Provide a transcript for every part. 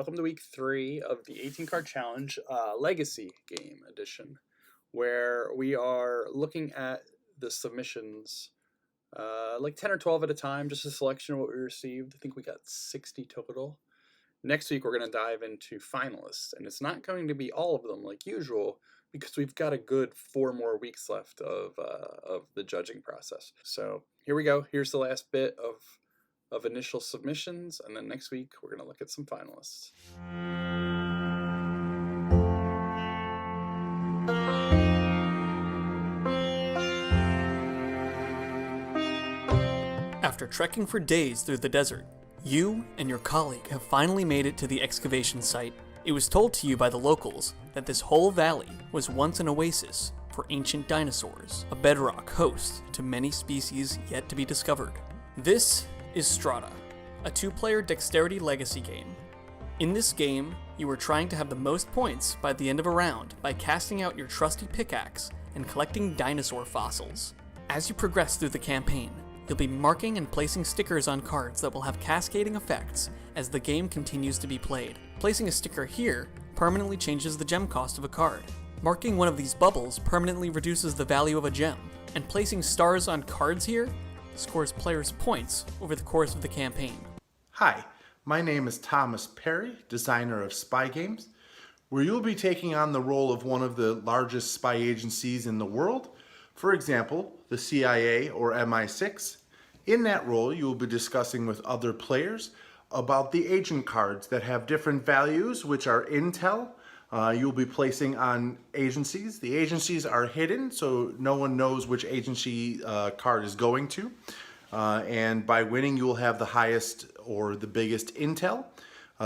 welcome to week 3 of the 18 card challenge, Legacy Game Edition, where we are looking at the submissions, like 10 or 12 at a time, just a selection of what we received. I think we got 60 total. Next week, we're going to dive into finalists, and it's not going to be all of them like usual, because we've got a good 4 more weeks left of the judging process. So here we go. Here's the last bit of initial submissions, and then next week we're going to look at some finalists. After trekking for days through the desert, you and your colleague have finally made it to the excavation site. It was told to you by the locals that this whole valley was once an oasis for ancient dinosaurs, a bedrock host to many species yet to be discovered. This is Strata, a 2-player dexterity legacy game. In this game, you are trying to have the most points by the end of a round by casting out your trusty pickaxe and collecting dinosaur fossils. As you progress through the campaign, you'll be marking and placing stickers on cards that will have cascading effects as the game continues to be played. Placing a sticker here permanently changes the gem cost of a card. Marking one of these bubbles permanently reduces the value of a gem, and placing stars on cards here scores players points over the course of the campaign. Hi, my name is Thomas Perry, designer of spy games, where you'll be taking on the role of one of the largest spy agencies in the world, for example, the CIA or MI6. In that role, you will be discussing with other players about the agent cards that have different values, which are intel. You'll be placing on agencies. The agencies are hidden, so no one knows which agency card is going to. And by winning, you will have the highest or the biggest intel.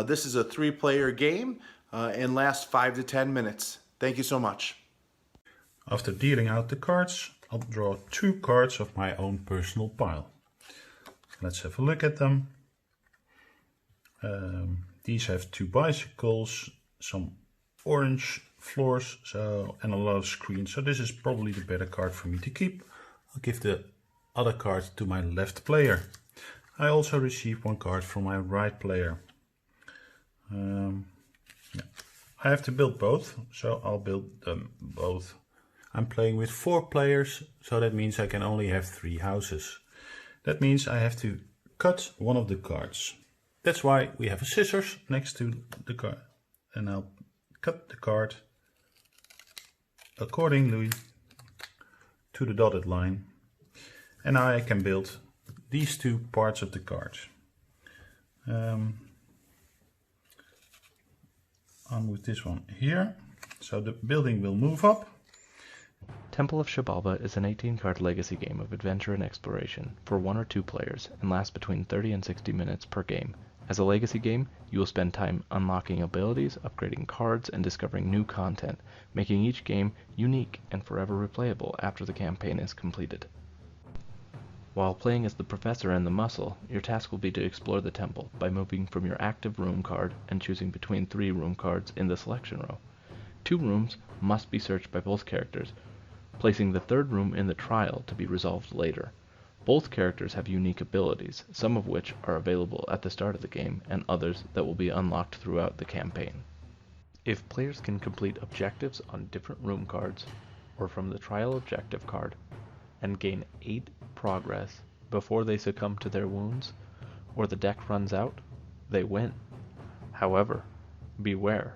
This is a 3-player game and lasts 5 to 10 minutes. Thank you so much. After dealing out the cards, I'll draw 2 cards of my own personal pile. Let's have a look at them. These have 2 bicycles, some orange floors, and a lot of screens. So this is probably the better card for me to keep. I'll give the other card to my left player. I also received 1 card from my right player. I have to build both, so I'll build them both. I'm playing with 4 players, so that means I can only have 3 houses. That means I have to cut one of the cards. That's why we have a scissors next to the card. And I'll cut the card accordingly to the dotted line. And now I can build these 2 parts of the card. I'll move this one here, so the building will move up. Temple of Shiva is an 18-card legacy game of adventure and exploration for 1 or 2 players and lasts between 30 and 60 minutes per game. As a legacy game, you will spend time unlocking abilities, upgrading cards, and discovering new content, making each game unique and forever replayable after the campaign is completed. While playing as the Professor and the Muscle, your task will be to explore the temple by moving from your active room card and choosing between 3 room cards in the selection row. 2 rooms must be searched by both characters, placing the 3rd room in the trial to be resolved later. Both characters have unique abilities, some of which are available at the start of the game and others that will be unlocked throughout the campaign. If players can complete objectives on different room cards or from the trial objective card and gain 8 progress before they succumb to their wounds or the deck runs out, they win. However, beware,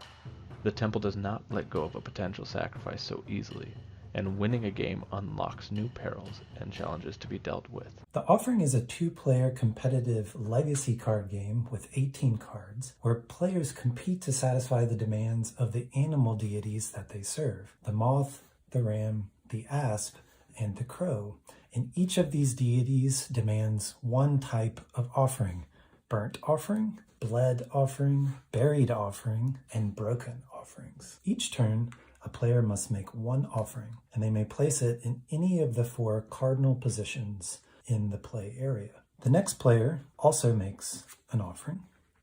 the temple does not let go of a potential sacrifice so easily, and winning a game unlocks new perils and challenges to be dealt with. The Offering is a 2-player competitive legacy card game with 18 cards, where players compete to satisfy the demands of the animal deities that they serve: the moth, the ram, the asp, and the crow. And each of these deities demands 1 type of offering: burnt offering, bled offering, buried offering, and broken offerings. Each turn, a player must make 1 offering, and they may place it in any of the 4 cardinal positions in the play area. The next player also makes an offering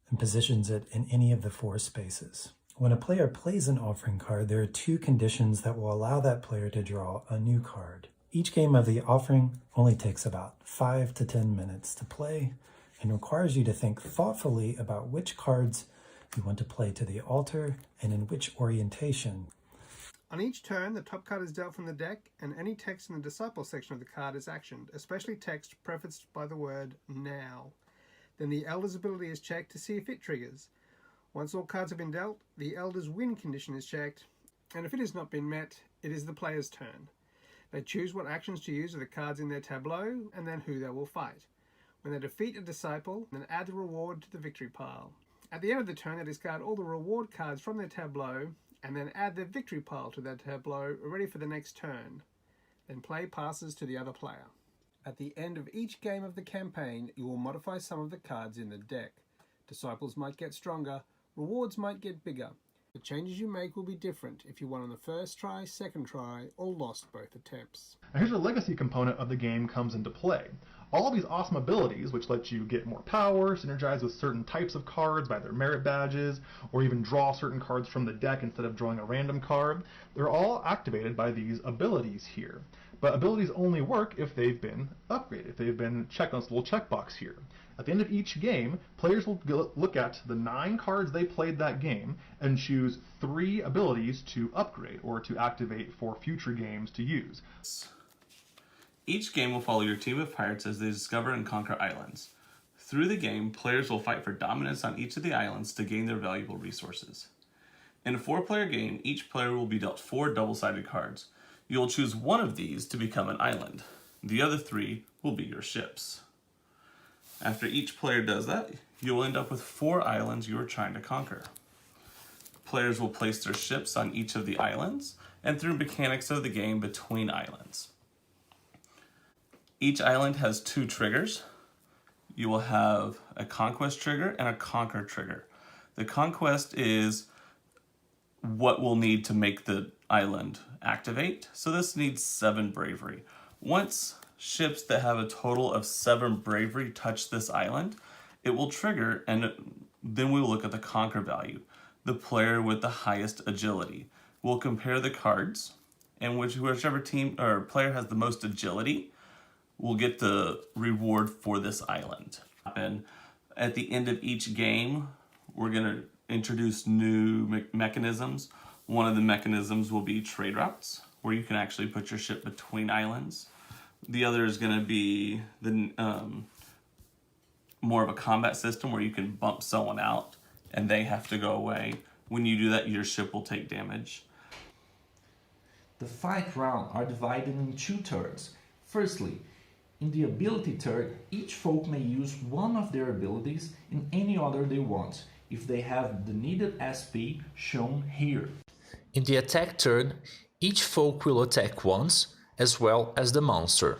and positions it in any of the 4 spaces. When a player plays an offering card, there are 2 conditions that will allow that player to draw a new card. Each game of the Offering only takes about 5 to 10 minutes to play and requires you to think thoughtfully about which cards you want to play to the altar, and in which orientation. On each turn, the top card is dealt from the deck, and any text in the Disciple section of the card is actioned, especially text prefaced by the word now. Then the Elder's ability is checked to see if it triggers. Once all cards have been dealt, the Elder's win condition is checked, and if it has not been met, it is the player's turn. They choose what actions to use with the cards in their tableau, and then who they will fight. When they defeat a Disciple, then add the reward to the victory pile. At the end of the turn, they discard all the reward cards from their tableau, and then add their victory pile to their tableau, ready for the next turn. Then play passes to the other player. At the end of each game of the campaign, you will modify some of the cards in the deck. Disciples might get stronger, rewards might get bigger. The changes you make will be different if you won on the first try, second try, or lost both attempts. Now here's where the legacy component of the game comes into play. All of these awesome abilities, which let you get more power, synergize with certain types of cards by their merit badges, or even draw certain cards from the deck instead of drawing a random card, they're all activated by these abilities here. But abilities only work if they've been upgraded, if they've been checked on this little checkbox here. At the end of each game, players will look at the 9 cards they played that game and choose 3 abilities to upgrade or to activate for future games to use. Each game will follow your team of pirates as they discover and conquer islands. Through the game, players will fight for dominance on each of the islands to gain their valuable resources. In a 4-player game, each player will be dealt 4 double-sided cards. You will choose one of these to become an island. The other 3 will be your ships. After each player does that, you will end up with 4 islands you are trying to conquer. Players will place their ships on each of the islands, and through mechanics of the game between islands. Each island has 2 triggers. You will have a conquest trigger and a conquer trigger. The conquest is what we'll need to make the island activate. So this needs 7 bravery. Once ships that have a total of 7 bravery touch this island, it will trigger, and then we will look at the conquer value. The player with the highest agility will compare the cards, and whichever team or player has the most agility will get the reward for this island. And at the end of each game, we're going to introduce new mechanisms. One of the mechanisms will be trade routes, where you can actually put your ship between islands. The other is going to be the more of a combat system where you can bump someone out and they have to go away. When you do that, your ship will take damage. The fight round are divided in 2 turns. Firstly, in the ability turn, each folk may use one of their abilities in any order they want, if they have the needed SP shown here. In the attack turn, each folk will attack once, as well as the monster.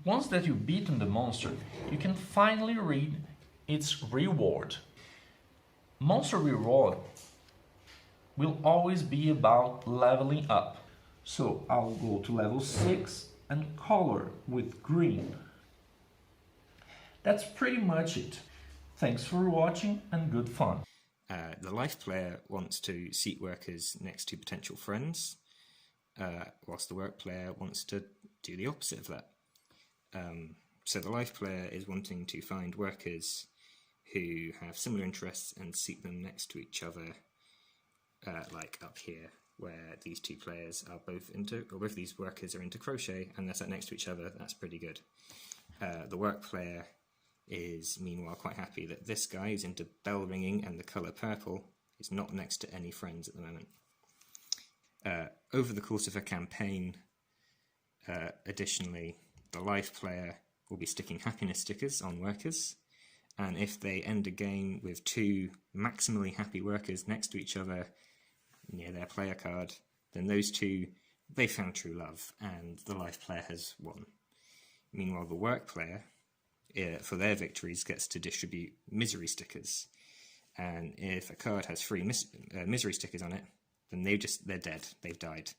Once that you've beaten the monster, you can finally read its reward. Monster reward will always be about leveling up. So I'll go to level 6 and color with green. That's pretty much it. Thanks for watching and good fun. The life player wants to seat workers next to potential friends, whilst the work player wants to do the opposite of that. So the life player is wanting to find workers who have similar interests and seat them next to each other, like up here, where these 2 players are both both these workers are into crochet and they're sat next to each other. That's pretty good. The work player is meanwhile quite happy that this guy who's into bell ringing and the colour purple is not next to any friends at the moment. Over the course of a campaign, additionally, the life player will be sticking happiness stickers on workers, and if they end a game with 2 maximally happy workers next to each other near their player card, then those 2, they found true love, and the life player has won. Meanwhile, the work player, for their victories, gets to distribute misery stickers, and if a card has 3 misery stickers on it, then they're dead, they've died.